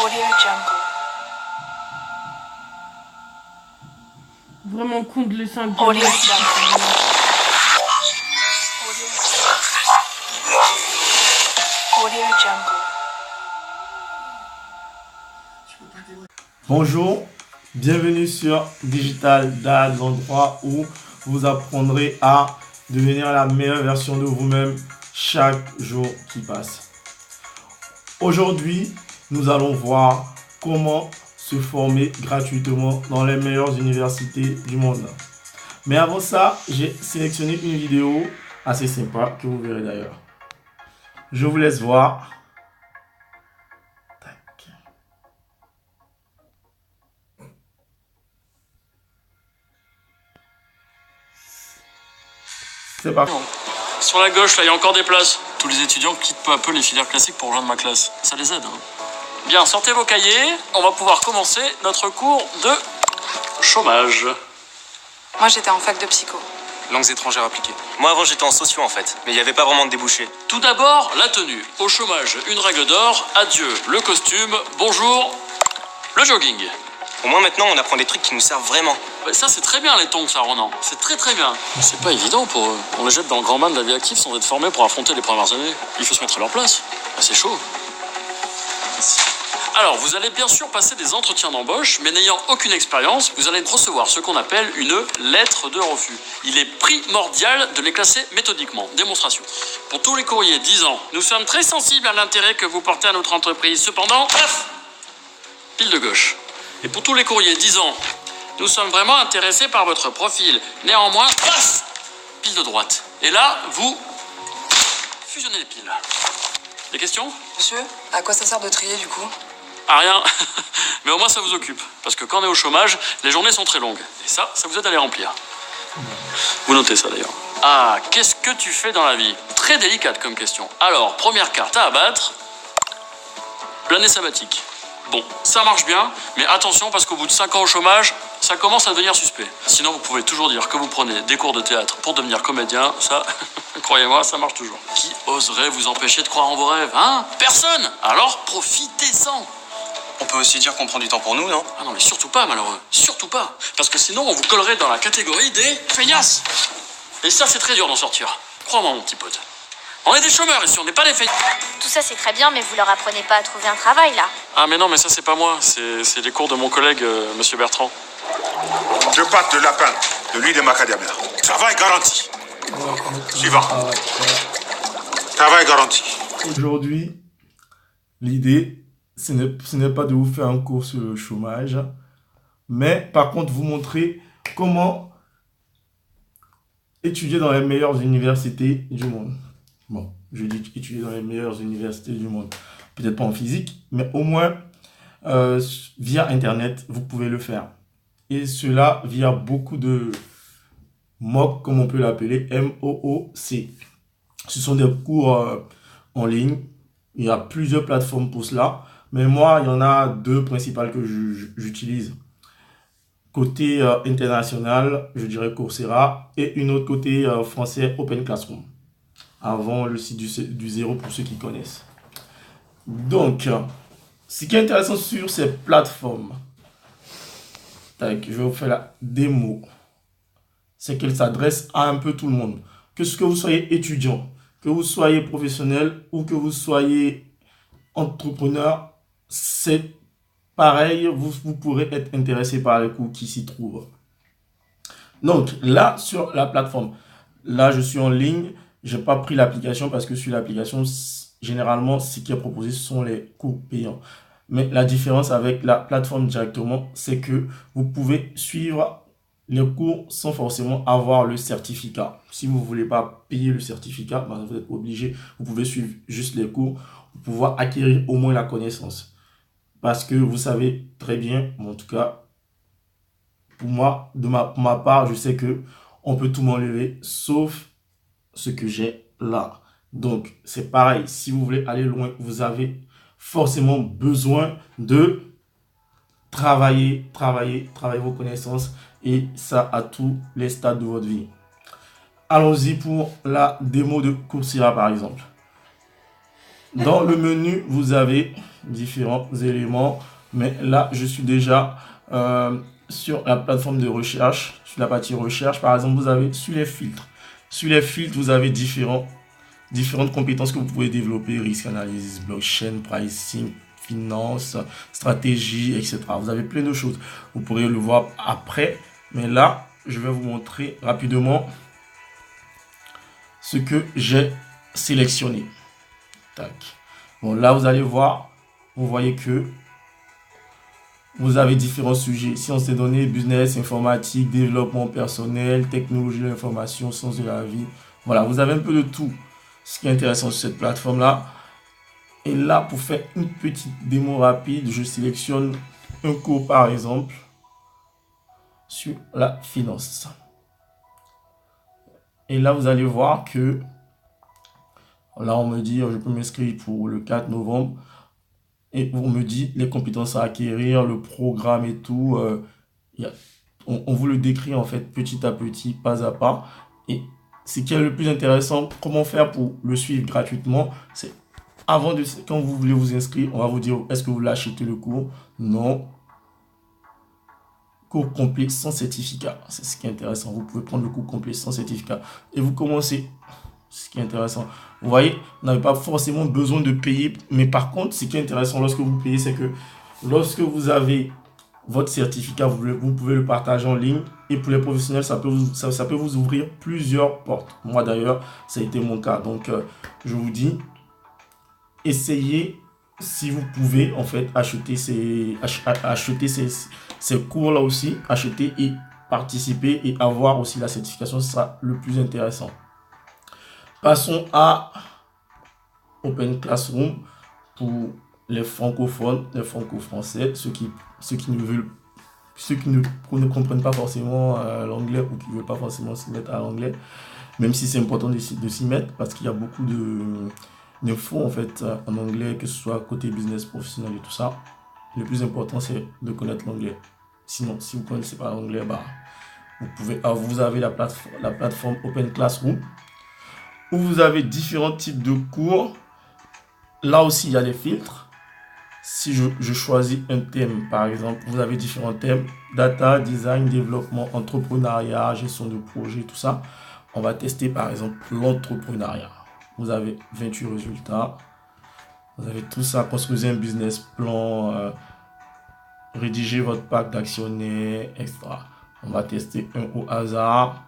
Audio Jungle. Vraiment con de laisser un Audio gamin. Jungle. Audio Jungle. Bonjour, bienvenue sur Digital Dad, l'endroit où vous apprendrez à devenir la meilleure version de vous-même chaque jour qui passe. Aujourd'hui, nous allons voir comment se former gratuitement dans les meilleures universités du monde. Mais avant ça, j'ai sélectionné une vidéo assez sympa que vous verrez d'ailleurs. Je vous laisse voir. Tac. C'est parti. Sur la gauche, là, il y a encore des places. Tous les étudiants quittent peu à peu les filières classiques pour rejoindre ma classe. Ça les aide. Bien, sortez vos cahiers. On va pouvoir commencer notre cours de chômage. Moi, j'étais en fac de psycho. Langues étrangères appliquées. Moi avant j'étais en socio en fait, mais il n'y avait pas vraiment de débouché. Tout d'abord, la tenue. Au chômage, une règle d'or. Adieu, le costume. Bonjour, le jogging. Au moins maintenant on apprend des trucs qui nous servent vraiment. Ouais, ça, c'est très bien, les tongs, ça, Ronan. C'est très très bien. Mais c'est pas évident pour eux. On les jette dans le grand bain de la vie active sans être formés pour affronter les premières années. Il faut se mettre à leur place. Ah, c'est chaud. Alors, vous allez bien sûr passer des entretiens d'embauche, mais n'ayant aucune expérience, vous allez recevoir ce qu'on appelle une lettre de refus. Il est primordial de les classer méthodiquement. Démonstration. Pour tous les courriers disant « Nous sommes très sensibles à l'intérêt que vous portez à notre entreprise. Cependant, paf !» Pile de gauche. Et pour tous les courriers disant « Nous sommes vraiment intéressés par votre profil. Néanmoins, paf !» Pile de droite. Et là, vous fusionnez les piles. Des questions ? Monsieur, à quoi ça sert de trier du coup? Ah, rien. Mais au moins ça vous occupe. Parce que quand on est au chômage, les journées sont très longues. Et ça vous aide à les remplir. Vous notez ça d'ailleurs. Ah, qu'est-ce que tu fais dans la vie? Très délicate comme question. Alors, première carte à abattre. L'année sabbatique. Bon, ça marche bien, mais attention parce qu'au bout de 5 ans au chômage, ça commence à devenir suspect. Sinon, vous pouvez toujours dire que vous prenez des cours de théâtre pour devenir comédien. Ça, croyez-moi, ça marche toujours. Qui oserait vous empêcher de croire en vos rêves, hein? Personne! Alors, profitez-en! On peut aussi dire qu'on prend du temps pour nous, non? Ah non, mais surtout pas, malheureux. Surtout pas. Parce que sinon, on vous collerait dans la catégorie des feignasses. Et ça, c'est très dur d'en sortir. Crois-moi, mon petit pote. On est des chômeurs ici, on n'est pas des feignasses. Tout ça c'est très bien, mais vous leur apprenez pas à trouver un travail là. Ah, mais non, mais ça, c'est pas moi. C'est les cours de mon collègue, monsieur Bertrand. Deux pattes de lapin, de l'huile de macadamia. Travail garanti. Suivant. Travail garanti. Aujourd'hui, l'idée, ce n'est pas de vous faire un cours sur le chômage, mais par contre vous montrer comment étudier dans les meilleures universités du monde. Bon, je dis étudier dans les meilleures universités du monde. Peut-être pas en physique, mais au moins via Internet, vous pouvez le faire. Et cela via beaucoup de MOOC, comme on peut l'appeler, M-O-O-C. Ce sont des cours en ligne. Il y a plusieurs plateformes pour cela. Mais moi, il y en a deux principales que j'utilise. Côté international, je dirais Coursera. Et une autre côté français, Open Classroom. Avant le site du zéro pour ceux qui connaissent. Donc, ce qui est intéressant sur ces plateformes, tac, je vais vous faire la démo, c'est qu'elle s'adresse à un peu tout le monde. Que ce que vous soyez étudiant, que vous soyez professionnel ou que vous soyez entrepreneur, c'est pareil, vous pourrez être intéressé par les cours qui s'y trouvent. Donc là, sur la plateforme, là je suis en ligne, je n'ai pas pris l'application parce que sur l'application, généralement, ce qui est proposé sont les cours payants. Mais la différence avec la plateforme directement, c'est que vous pouvez suivre les cours sans forcément avoir le certificat. Si vous ne voulez pas payer le certificat, ben vous êtes obligé, vous pouvez suivre juste les cours pour pouvoir acquérir au moins la connaissance. Parce que vous savez très bien, en tout cas, pour moi, pour ma part, je sais que on peut tout m'enlever, sauf ce que j'ai là. Donc, c'est pareil, si vous voulez aller loin, vous avez forcément besoin de travailler vos connaissances, et ça à tous les stades de votre vie. Allons-y pour la démo de Coursera par exemple. Dans le menu, vous avez différents éléments. Mais là, je suis déjà sur la plateforme de recherche, sur la partie recherche. Par exemple, vous avez sur les filtres. Sur les filtres, vous avez différentes compétences que vous pouvez développer, risque analysis, blockchain, pricing, finance, stratégie, etc. Vous avez plein de choses. Vous pourrez le voir après. Mais là, je vais vous montrer rapidement ce que j'ai sélectionné. Tac. Bon, là, vous allez voir, vous voyez que vous avez différents sujets. Sciences des données, business, informatique, développement personnel, technologie de l'information, sciences de la vie. Voilà, vous avez un peu de tout. Ce qui est intéressant sur cette plateforme-là. Et là, pour faire une petite démo rapide, je sélectionne un cours, par exemple, sur la finance. Et là, vous allez voir que là, on me dit, je peux m'inscrire pour le 4 novembre. Et on me dit les compétences à acquérir, le programme et tout. On vous le décrit en fait petit à petit, pas à pas. Et ce qui est le plus intéressant, comment faire pour le suivre gratuitement, c'est quand vous voulez vous inscrire, on va vous dire est-ce que vous voulez acheter le cours? Non. Cours complet sans certificat. C'est ce qui est intéressant. Vous pouvez prendre le cours complet sans certificat. Et vous commencez. Ce qui est intéressant. Vous voyez, vous n'avez pas forcément besoin de payer. Mais par contre, ce qui est intéressant lorsque vous payez, c'est que lorsque vous avez votre certificat, vous pouvez le partager en ligne. Et pour les professionnels, ça peut vous ouvrir plusieurs portes. Moi d'ailleurs, ça a été mon cas. Donc, je vous dis, essayez, si vous pouvez, en fait, acheter ces cours-là aussi. Acheter et participer et avoir aussi la certification, ce sera le plus intéressant. Passons à Open Classroom pour les francophones, les franco-français, ceux qui ne comprennent pas forcément l'anglais ou qui ne veulent pas forcément s'y mettre à l'anglais, même si c'est important de s'y mettre parce qu'il y a beaucoup d'infos en fait en anglais, que ce soit côté business, professionnel et tout ça. Le plus important, c'est de connaître l'anglais. Sinon, si vous ne connaissez pas l'anglais, vous avez la plateforme Open Classroom, où vous avez différents types de cours. Là aussi, il y a des filtres. Si je choisis un thème, par exemple, vous avez différents thèmes. Data, design, développement, entrepreneuriat, gestion de projet, tout ça. On va tester, par exemple, l'entrepreneuriat. Vous avez 28 résultats. Vous avez tout ça. Construisez un business plan. Rédigez votre pack d'actionnaires, etc. On va tester un au hasard.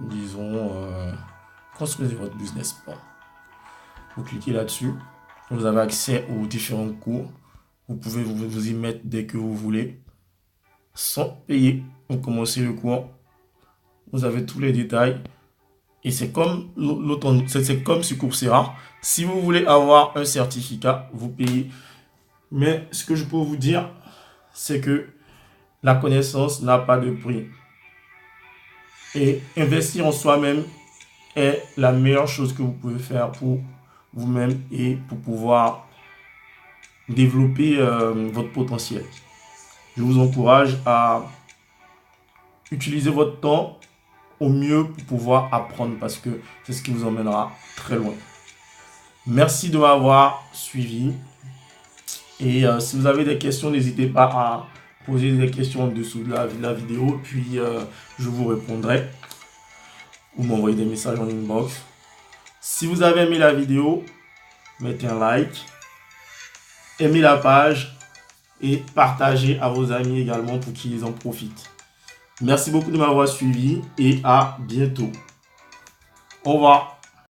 Disons, construisez votre business plan. Vous cliquez là-dessus. Vous avez accès aux différents cours. Vous pouvez vous y mettre dès que vous voulez. Sans payer. Vous commencez le cours. Vous avez tous les détails. Et c'est comme sur Coursera. Si vous voulez avoir un certificat, vous payez. Mais ce que je peux vous dire, c'est que la connaissance n'a pas de prix. Et investir en soi-même est la meilleure chose que vous pouvez faire pour vous-même et pour pouvoir développer votre potentiel. Je vous encourage à utiliser votre temps au mieux pour pouvoir apprendre parce que c'est ce qui vous emmènera très loin. Merci de m'avoir suivi. Et si vous avez des questions, n'hésitez pas à poser des questions en dessous de la vidéo, puis je vous répondrai ou m'envoyer des messages en inbox. Si vous avez aimé la vidéo, mettez un like, aimez la page et partagez à vos amis également pour qu'ils en profitent. Merci beaucoup de m'avoir suivi et à bientôt. Au revoir.